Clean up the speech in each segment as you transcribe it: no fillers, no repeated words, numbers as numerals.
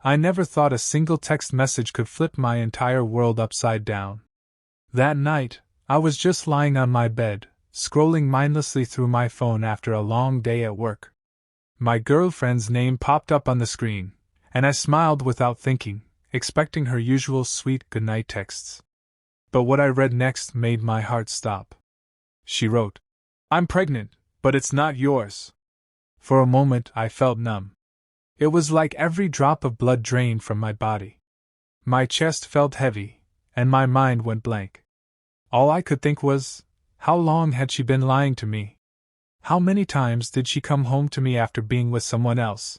I never thought a single text message could flip my entire world upside down. That night, I was just lying on my bed, scrolling mindlessly through my phone after a long day at work. My girlfriend's name popped up on the screen, and I smiled without thinking, expecting her usual sweet goodnight texts. But what I read next made my heart stop. She wrote, "I'm pregnant, but it's not yours." For a moment I felt numb. It was like every drop of blood drained from my body. My chest felt heavy, and my mind went blank. All I could think was, how long had she been lying to me? How many times did she come home to me after being with someone else?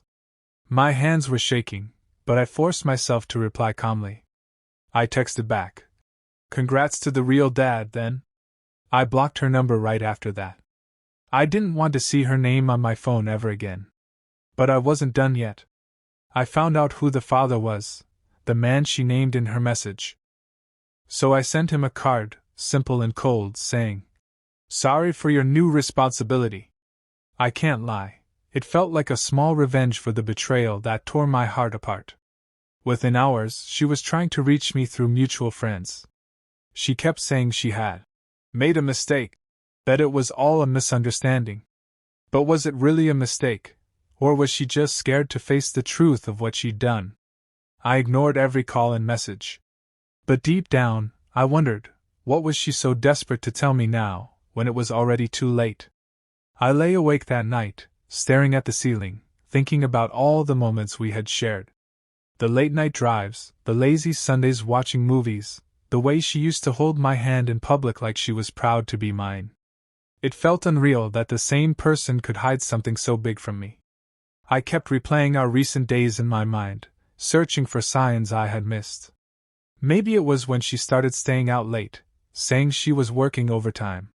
My hands were shaking, but I forced myself to reply calmly. I texted back, "Congrats to the real dad, then." I blocked her number right after that. I didn't want to see her name on my phone ever again. But I wasn't done yet. I found out who the father was, the man she named in her message. So I sent him a card, simple and cold, saying, "Sorry for your new responsibility." I can't lie, it felt like a small revenge for the betrayal that tore my heart apart. Within hours, she was trying to reach me through mutual friends. She kept saying she had made a mistake, that it was all a misunderstanding. But was it really a mistake? Or was she just scared to face the truth of what she'd done? I ignored every call and message. But deep down, I wondered, what was she so desperate to tell me now, when it was already too late? I lay awake that night, staring at the ceiling, thinking about all the moments we had shared. The late-night drives, the lazy Sundays watching movies, the way she used to hold my hand in public like she was proud to be mine. It felt unreal that the same person could hide something so big from me. I kept replaying our recent days in my mind, searching for signs I had missed. Maybe it was when she started staying out late, saying she was working overtime.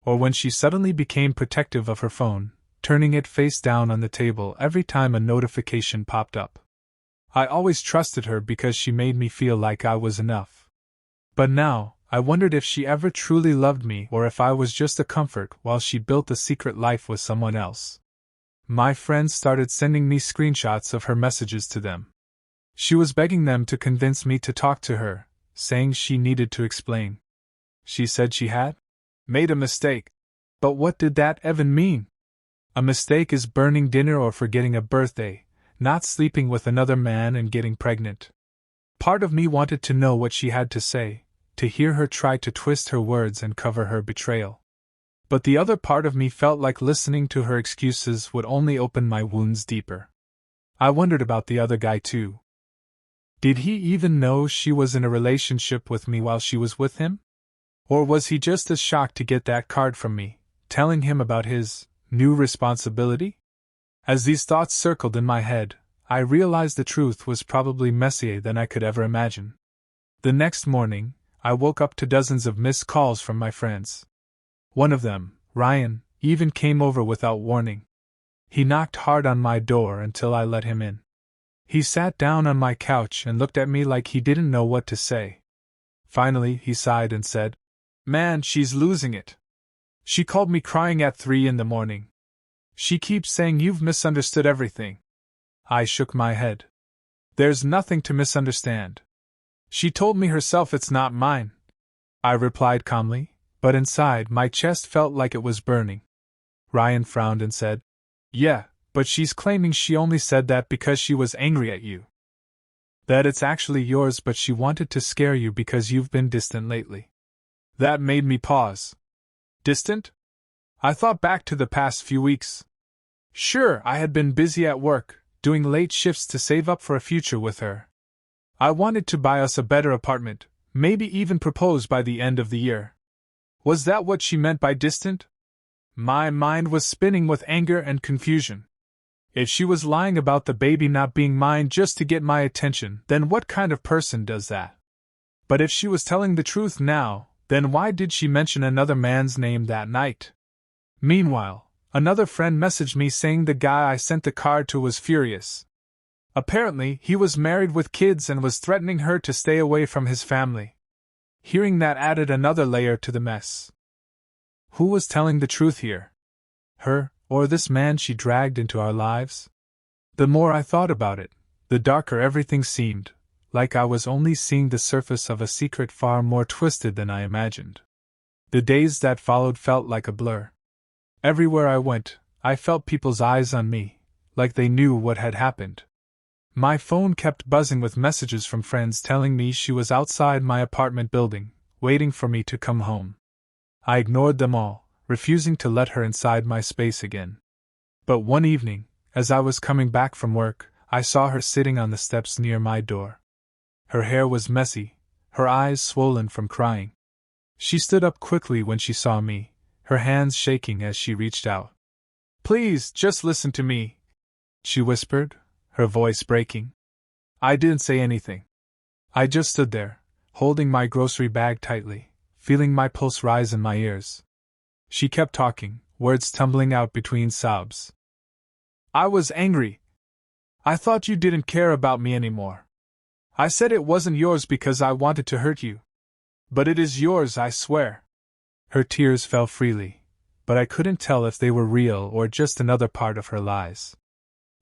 Or when she suddenly became protective of her phone, turning it face down on the table every time a notification popped up. I always trusted her because she made me feel like I was enough. But now, I wondered if she ever truly loved me or if I was just a comfort while she built a secret life with someone else. My friends started sending me screenshots of her messages to them. She was begging them to convince me to talk to her, saying she needed to explain. She said she had made a mistake. But what did that even mean? A mistake is burning dinner or forgetting a birthday, not sleeping with another man and getting pregnant. Part of me wanted to know what she had to say, to hear her try to twist her words and cover her betrayal. But the other part of me felt like listening to her excuses would only open my wounds deeper. I wondered about the other guy too. Did he even know she was in a relationship with me while she was with him? Or was he just as shocked to get that card from me, telling him about his new responsibility? As these thoughts circled in my head, I realized the truth was probably messier than I could ever imagine. The next morning, I woke up to dozens of missed calls from my friends. One of them, Ryan, even came over without warning. He knocked hard on my door until I let him in. He sat down on my couch and looked at me like he didn't know what to say. Finally, he sighed and said, "Man, she's losing it. She called me crying at 3 a.m. She keeps saying you've misunderstood everything." I shook my head. "There's nothing to misunderstand. She told me herself it's not mine," I replied calmly, but inside my chest felt like it was burning. Ryan frowned and said, "Yeah, but she's claiming she only said that because she was angry at you. That it's actually yours, but she wanted to scare you because you've been distant lately." That made me pause. Distant? I thought back to the past few weeks. Sure, I had been busy at work, doing late shifts to save up for a future with her. I wanted to buy us a better apartment, maybe even propose by the end of the year. Was that what she meant by distant? My mind was spinning with anger and confusion. If she was lying about the baby not being mine just to get my attention, then what kind of person does that? But if she was telling the truth now, then why did she mention another man's name that night? Meanwhile, another friend messaged me saying the guy I sent the card to was furious. Apparently, he was married with kids and was threatening her to stay away from his family. Hearing that added another layer to the mess. Who was telling the truth here? Her, or this man she dragged into our lives? The more I thought about it, the darker everything seemed, like I was only seeing the surface of a secret far more twisted than I imagined. The days that followed felt like a blur. Everywhere I went, I felt people's eyes on me, like they knew what had happened. My phone kept buzzing with messages from friends telling me she was outside my apartment building, waiting for me to come home. I ignored them all, refusing to let her inside my space again. But one evening, as I was coming back from work, I saw her sitting on the steps near my door. Her hair was messy, her eyes swollen from crying. She stood up quickly when she saw me, her hands shaking as she reached out. "Please, just listen to me," she whispered, her voice breaking. I didn't say anything. I just stood there, holding my grocery bag tightly, feeling my pulse rise in my ears. She kept talking, words tumbling out between sobs. "I was angry. I thought you didn't care about me anymore. I said it wasn't yours because I wanted to hurt you. But it is yours, I swear." Her tears fell freely, but I couldn't tell if they were real or just another part of her lies.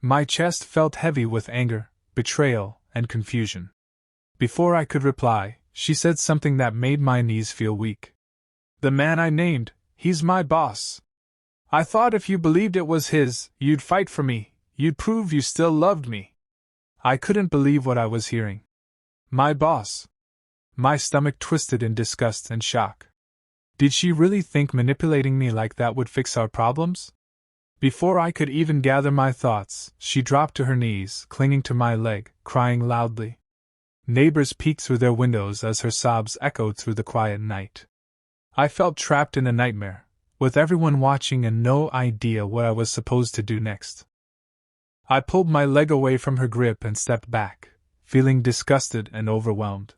My chest felt heavy with anger, betrayal, and confusion. Before I could reply, she said something that made my knees feel weak. "The man I named, he's my boss. I thought if you believed it was his, you'd fight for me, you'd prove you still loved me." I couldn't believe what I was hearing. My boss. My stomach twisted in disgust and shock. Did she really think manipulating me like that would fix our problems? Before I could even gather my thoughts, she dropped to her knees, clinging to my leg, crying loudly. Neighbors peeked through their windows as her sobs echoed through the quiet night. I felt trapped in a nightmare, with everyone watching and no idea what I was supposed to do next. I pulled my leg away from her grip and stepped back, feeling disgusted and overwhelmed.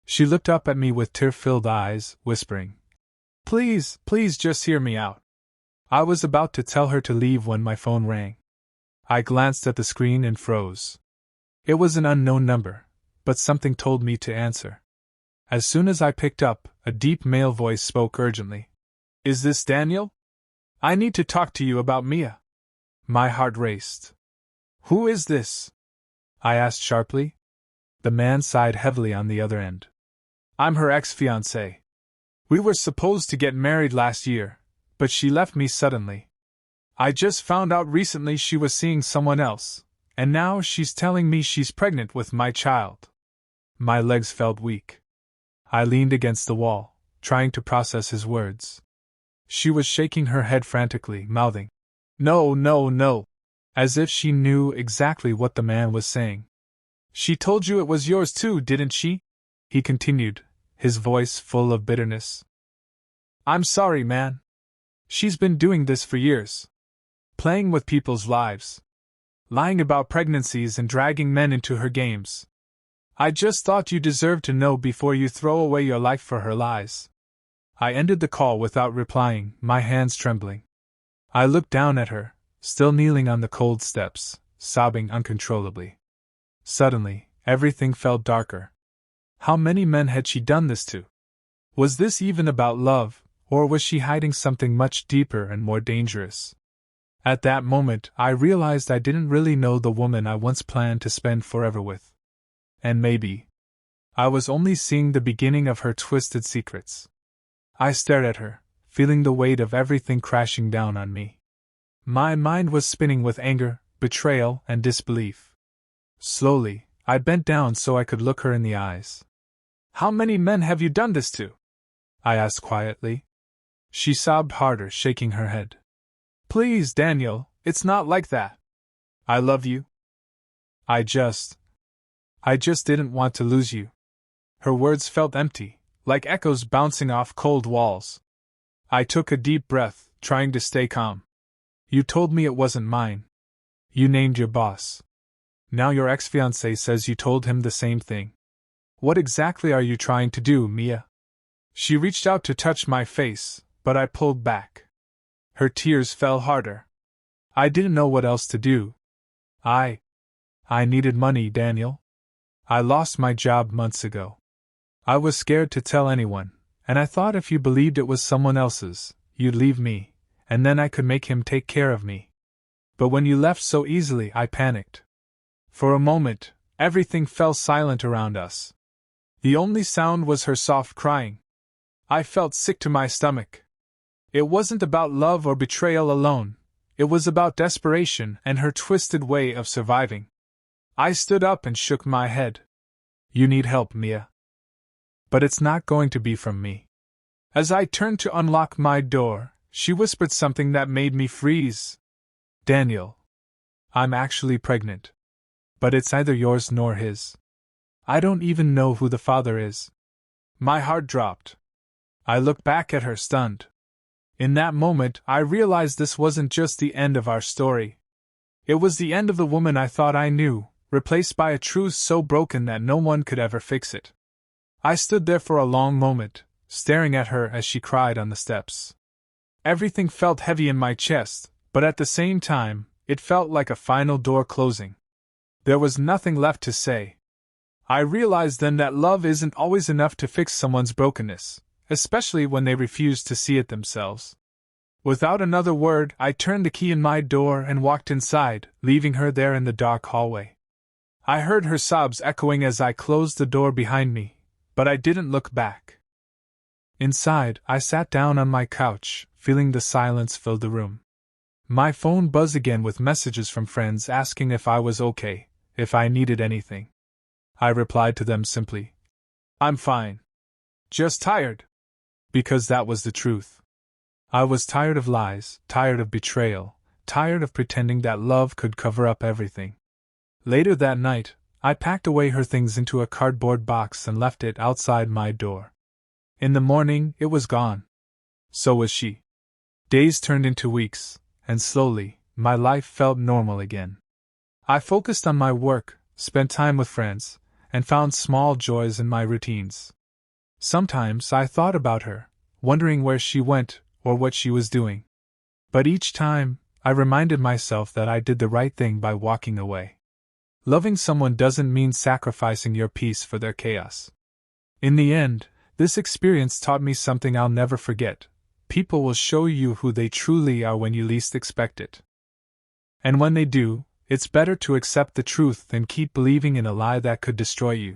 She looked up at me with tear-filled eyes, whispering, "Please, please just hear me out." I was about to tell her to leave when my phone rang. I glanced at the screen and froze. It was an unknown number, but something told me to answer. As soon as I picked up, a deep male voice spoke urgently. "Is this Daniel? I need to talk to you about Mia." My heart raced. "Who is this?" I asked sharply. The man sighed heavily on the other end. "I'm her ex-fiancé. We were supposed to get married last year, but she left me suddenly. I just found out recently she was seeing someone else, and now she's telling me she's pregnant with my child." My legs felt weak. I leaned against the wall, trying to process his words. She was shaking her head frantically, mouthing, "No, no, no," as if she knew exactly what the man was saying. "She told you it was yours too, didn't she?" he continued, his voice full of bitterness. "I'm sorry, man. She's been doing this for years. Playing with people's lives. Lying about pregnancies and dragging men into her games. I just thought you deserved to know before you throw away your life for her lies." I ended the call without replying, my hands trembling. I looked down at her, still kneeling on the cold steps, sobbing uncontrollably. Suddenly, everything felt darker. How many men had she done this to? Was this even about love, or was she hiding something much deeper and more dangerous? At that moment, I realized I didn't really know the woman I once planned to spend forever with. And maybe I was only seeing the beginning of her twisted secrets. I stared at her, feeling the weight of everything crashing down on me. My mind was spinning with anger, betrayal, and disbelief. Slowly, I bent down so I could look her in the eyes. "How many men have you done this to?" I asked quietly. She sobbed harder, shaking her head. "Please, Daniel, it's not like that. I love you. I just didn't want to lose you." Her words felt empty, like echoes bouncing off cold walls. I took a deep breath, trying to stay calm. "You told me it wasn't mine. You named your boss. Now your ex-fiancé says you told him the same thing. What exactly are you trying to do, Mia?" She reached out to touch my face, but I pulled back. Her tears fell harder. I didn't know what else to do. I needed money, Daniel. I lost my job months ago. I was scared to tell anyone, and I thought if you believed it was someone else's, you'd leave me, and then I could make him take care of me. But when you left so easily, I panicked. For a moment, everything fell silent around us. The only sound was her soft crying. I felt sick to my stomach. It wasn't about love or betrayal alone, it was about desperation and her twisted way of surviving. I stood up and shook my head. You need help, Mia. But it's not going to be from me. As I turned to unlock my door, she whispered something that made me freeze. Daniel. I'm actually pregnant. But it's neither yours nor his. I don't even know who the father is. My heart dropped. I looked back at her stunned. In that moment, I realized this wasn't just the end of our story. It was the end of the woman I thought I knew, replaced by a truth so broken that no one could ever fix it. I stood there for a long moment, staring at her as she cried on the steps. Everything felt heavy in my chest, but at the same time, it felt like a final door closing. There was nothing left to say. I realized then that love isn't always enough to fix someone's brokenness, especially when they refuse to see it themselves. Without another word, I turned the key in my door and walked inside, leaving her there in the dark hallway. I heard her sobs echoing as I closed the door behind me, but I didn't look back. Inside, I sat down on my couch, feeling the silence fill the room. My phone buzzed again with messages from friends asking if I was okay, if I needed anything. I replied to them simply, I'm fine. Just tired. Because that was the truth. I was tired of lies, tired of betrayal, tired of pretending that love could cover up everything. Later that night, I packed away her things into a cardboard box and left it outside my door. In the morning, it was gone. So was she. Days turned into weeks, and slowly, my life felt normal again. I focused on my work, spent time with friends, and found small joys in my routines. Sometimes I thought about her, wondering where she went or what she was doing. But each time, I reminded myself that I did the right thing by walking away. Loving someone doesn't mean sacrificing your peace for their chaos. In the end, this experience taught me something I'll never forget. People will show you who they truly are when you least expect it. And when they do, it's better to accept the truth than keep believing in a lie that could destroy you.